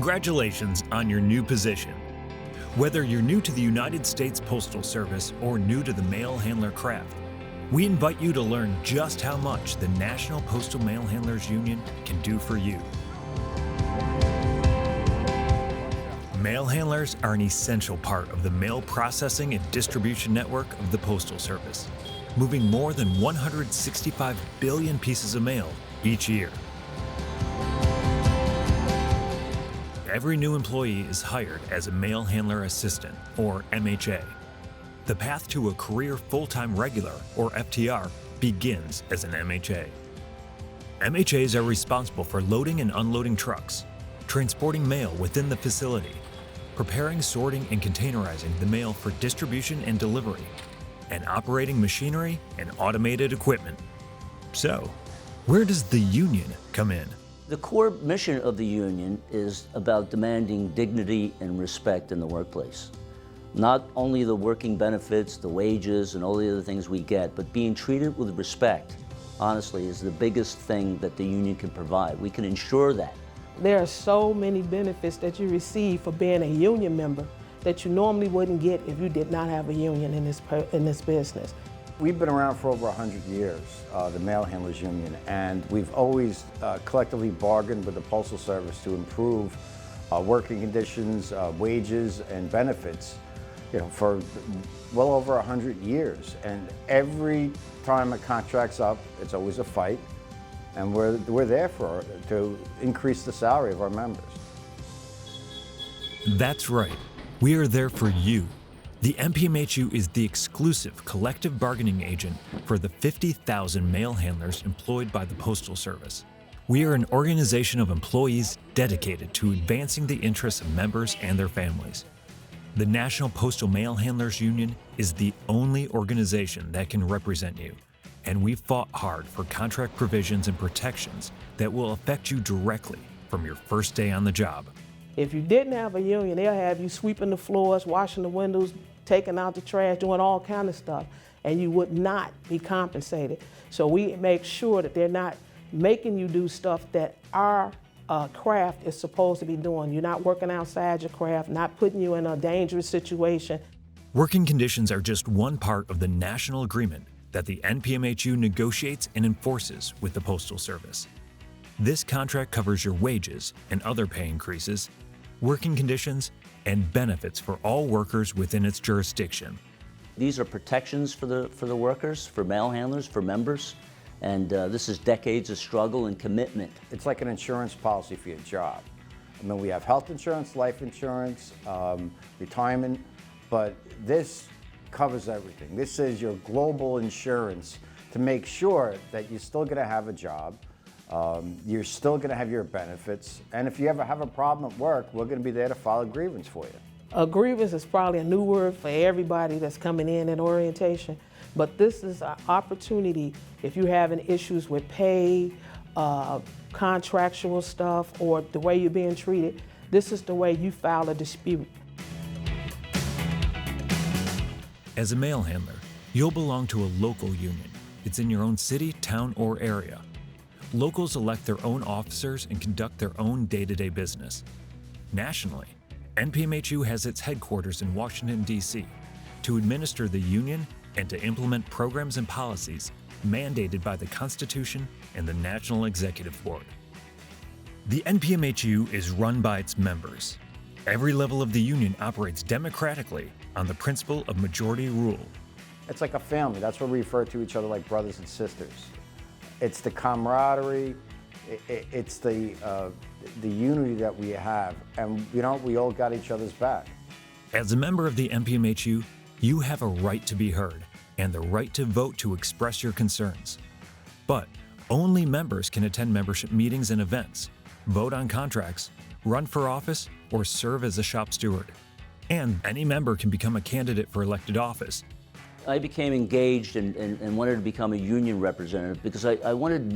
Congratulations on your new position. Whether you're new to the United States Postal Service or new to the mail handler craft, we invite you to learn just how much the National Postal Mail Handlers Union can do for you. Mail handlers are an essential part of the mail processing and distribution network of the Postal Service, moving more than 165 billion pieces of mail each year. Every new employee is hired as a Mail Handler Assistant, or MHA. The path to a career full-time regular, or FTR, begins as an MHA. MHAs are responsible for loading and unloading trucks, transporting mail within the facility, preparing, sorting, and containerizing the mail for distribution and delivery, and operating machinery and automated equipment. So, where does the union come in? The core mission of the union is about demanding dignity and respect in the workplace. Not only the working benefits, the wages, and all the other things we get, but being treated with respect, honestly, is the biggest thing that the union can provide. We can ensure that. There are so many benefits that you receive for being a union member that you normally wouldn't get if you did not have a union in this business. We've been around for over 100 years, the Mail Handlers Union, and we've always collectively bargained with the Postal Service to improve working conditions, wages, and benefits, for well over 100 years. And every time a contract's up, it's always a fight, and we're there to increase the salary of our members. That's right. We are there for you. The NPMHU is the exclusive collective bargaining agent for the 50,000 mail handlers employed by the Postal Service. We are an organization of employees dedicated to advancing the interests of members and their families. The National Postal Mail Handlers Union is the only organization that can represent you, and we fought hard for contract provisions and protections that will affect you directly from your first day on the job. If you didn't have a union, they'll have you sweeping the floors, washing the windows, taking out the trash, doing all kind of stuff, and you would not be compensated. So we make sure that they're not making you do stuff that our craft is supposed to be doing. You're not working outside your craft, not putting you in a dangerous situation. Working conditions are just one part of the national agreement that the NPMHU negotiates and enforces with the Postal Service. This contract covers your wages and other pay increases, working conditions, and benefits for all workers within its jurisdiction. These are protections for the workers, for mail handlers, for members, and this is decades of struggle and commitment. It's like an insurance policy for your job. I mean, we have health insurance, life insurance, retirement, but this covers everything. This is your global insurance to make sure that you're still gonna have a job, you're still going to have your benefits, and if you ever have a problem at work, we're going to be there to file a grievance for you. A grievance is probably a new word for everybody that's coming in orientation, but this is an opportunity if you're having issues with pay, contractual stuff, or the way you're being treated. This is the way you file a dispute. As a mail handler, you'll belong to a local union. It's in your own city, town, or area. Locals elect their own officers and conduct their own day-to-day business. Nationally, NPMHU has its headquarters in Washington, D.C. to administer the union and to implement programs and policies mandated by the Constitution and the National Executive Board. The NPMHU is run by its members. Every level of the union operates democratically on the principle of majority rule. It's like a family. That's why we refer to each other like brothers and sisters. It's the camaraderie, it's the unity that we have, and we all got each other's back. As a member of the NPMHU, you have a right to be heard and the right to vote to express your concerns. But only members can attend membership meetings and events, vote on contracts, run for office, or serve as a shop steward. And any member can become a candidate for elected office. I became engaged and wanted to become a union representative because I wanted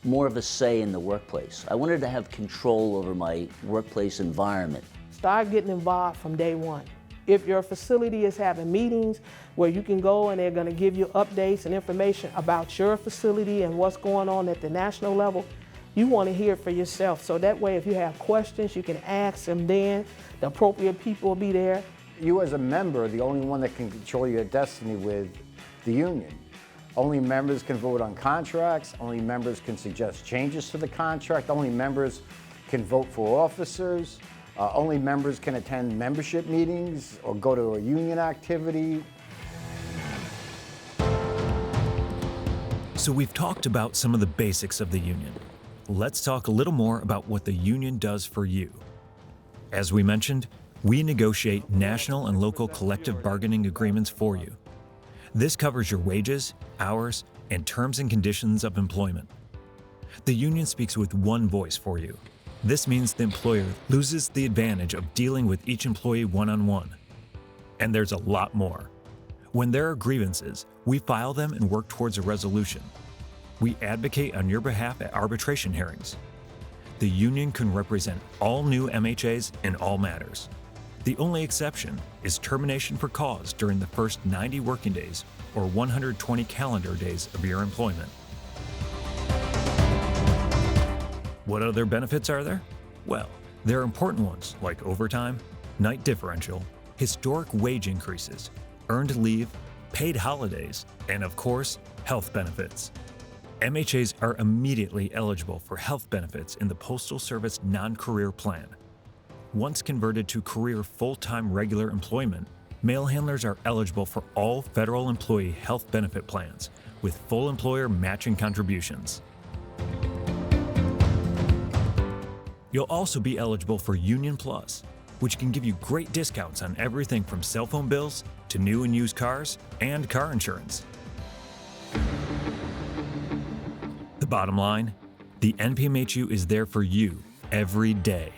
more of a say in the workplace. I wanted to have control over my workplace environment. Start getting involved from day one. If your facility is having meetings where you can go and they're going to give you updates and information about your facility and what's going on at the national level, You want to hear it for yourself. So that way, if you have questions, you can ask them then. The appropriate people will be there. You as a member are the only one that can control your destiny with the union. Only members can vote on contracts, only members can suggest changes to the contract, only members can vote for officers, only members can attend membership meetings or go to a union activity. So we've talked about some of the basics of the union. Let's talk a little more about what the union does for you. As we mentioned, we negotiate national and local collective bargaining agreements for you. This covers your wages, hours, and terms and conditions of employment. The union speaks with one voice for you. This means the employer loses the advantage of dealing with each employee one-on-one. And there's a lot more. When there are grievances, we file them and work towards a resolution. We advocate on your behalf at arbitration hearings. The union can represent all new MHAs in all matters. The only exception is termination for cause during the first 90 working days or 120 calendar days of your employment. What other benefits are there? Well, there are important ones like overtime, night differential, historic wage increases, earned leave, paid holidays, and of course, health benefits. MHAs are immediately eligible for health benefits in the Postal Service non-career plan. Once converted to career full-time regular employment, mail handlers are eligible for all federal employee health benefit plans with full employer matching contributions. You'll also be eligible for Union Plus, which can give you great discounts on everything from cell phone bills to new and used cars and car insurance. The bottom line, the NPMHU is there for you every day.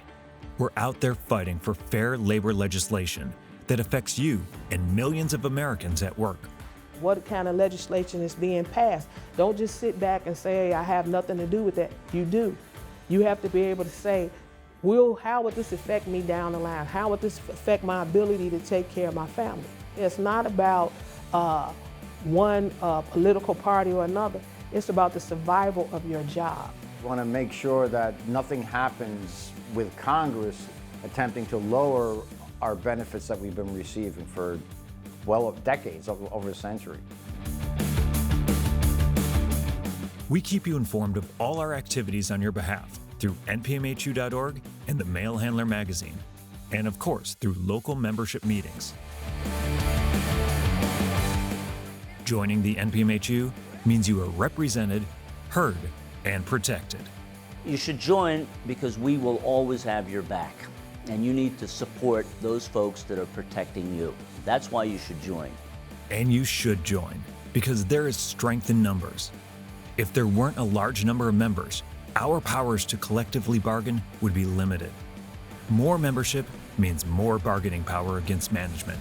We're out there fighting for fair labor legislation that affects you and millions of Americans at work. What kind of legislation is being passed? Don't just sit back and say, hey, I have nothing to do with that. You do. You have to be able to say, how would this affect me down the line? How would this affect my ability to take care of my family? It's not about one political party or another. It's about the survival of your job. We want to make sure that nothing happens with Congress attempting to lower our benefits that we've been receiving for, well, decades, over a century. We keep you informed of all our activities on your behalf through npmhu.org and the Mail Handler magazine, and of course through local membership meetings. Joining the NPMHU means you are represented, heard, and protected. You should join because we will always have your back, and you need to support those folks that are protecting you. That's why you should join. And you should join because there is strength in numbers. If there weren't a large number of members, our powers to collectively bargain would be limited. More membership means more bargaining power against management.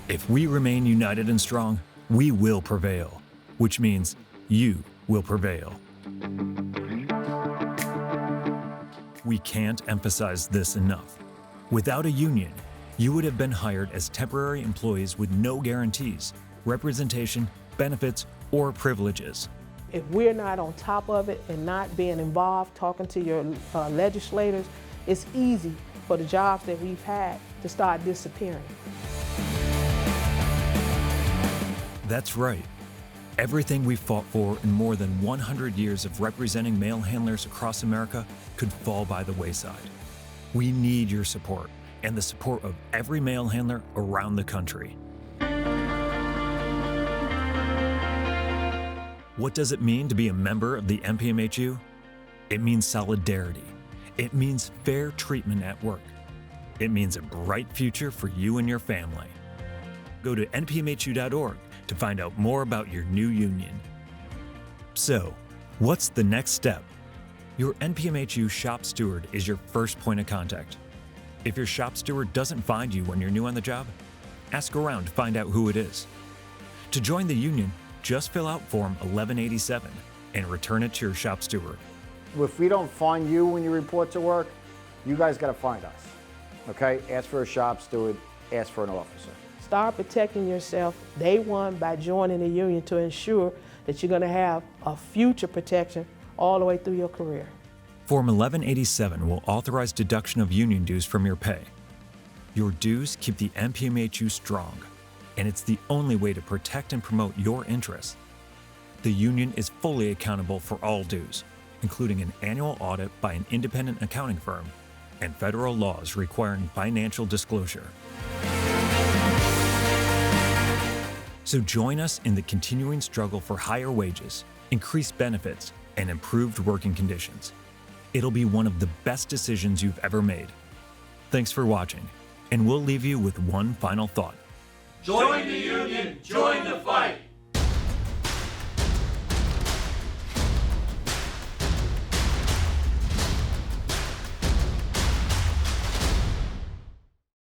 If we remain united and strong, we will prevail, which means you will prevail. We can't emphasize this enough. Without a union, you would have been hired as temporary employees with no guarantees, representation, benefits, or privileges. If we're not on top of it and not being involved, talking to your legislators, it's easy for the jobs that we've had to start disappearing. That's right. Everything we fought for in more than 100 years of representing mail handlers across America could fall by the wayside. We need your support and the support of every mail handler around the country. What does it mean to be a member of the NPMHU? It means solidarity. It means fair treatment at work. It means a bright future for you and your family. Go to npmhu.org to find out more about your new union. So, what's the next step? Your NPMHU shop steward is your first point of contact. If your shop steward doesn't find you when you're new on the job, ask around to find out who it is. To join the union, just fill out Form 1187 and return it to your shop steward. If we don't find you when you report to work, you guys got to find us, okay? Ask for a shop steward, ask for an officer. Start protecting yourself day one by joining the union to ensure that you're going to have a future protection all the way through your career. Form 1187 will authorize deduction of union dues from your pay. Your dues keep the NPMHU strong, and it's the only way to protect and promote your interests. The union is fully accountable for all dues, including an annual audit by an independent accounting firm and federal laws requiring financial disclosure. So join us in the continuing struggle for higher wages, increased benefits, and improved working conditions. It'll be one of the best decisions you've ever made. Thanks for watching, and we'll leave you with one final thought. Join the union, join the fight.